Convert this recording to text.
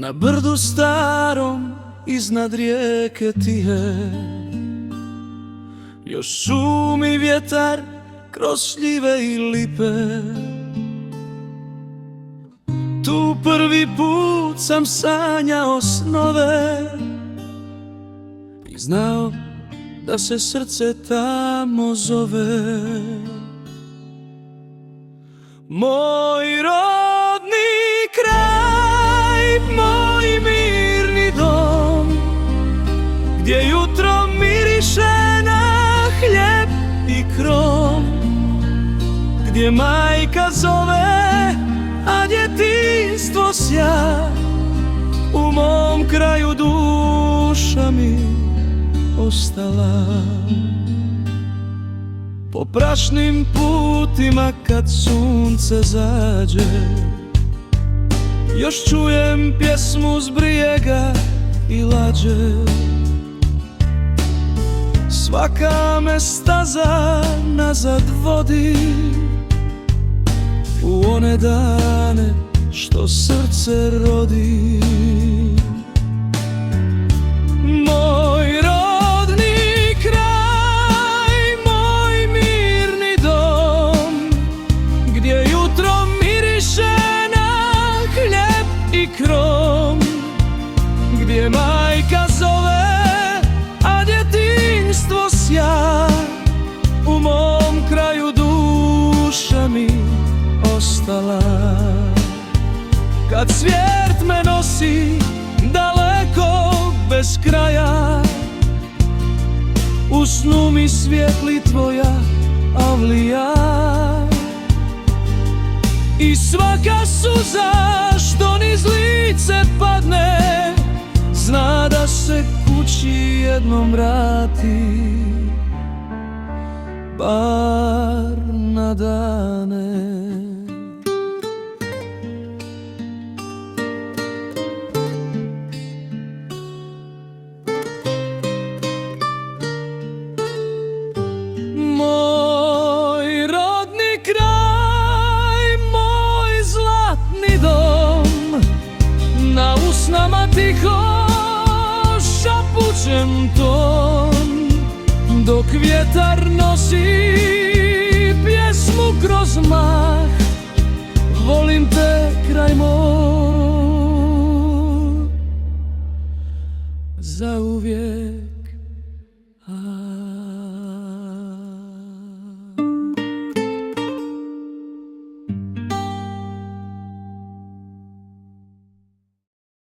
Na brdu starom iznad rijeke tihe još šumi vjetar kroz šljive i lipe. Tu prvi put sam sanjao snove i znao da se srce tamo zove. Moj rodni kraj, moj mirni dom, gdje jutro miriše na hljeb i krom, gdje majka zove, a djetinjstvo sja. U mom kraju duša mi ostala. Po prašnim putima kad sunce zađe, još čujem pjesmu s brijega i lađe. Svaka me staza nazad vodi u one dane što srce rodi. Moj rodni kraj, moj mirni dom, gdje jutro miriše na hljeb i krom, gdje majka zove, a djetinjstvo sja. U mom kraju duša mi ostala. Kad svijet me nosi daleko bez kraja, u snu mi svijetli tvoja avlija. I svaka suza što niz lice padne, zna da se kući jednom vrati, bar na dane. Moj rodni kraj, moj zlatni dom, na usnama tiho šapućem ton, dok vjetar nosi pjesmu kroz mah. Volim te kraj moj, zauvijek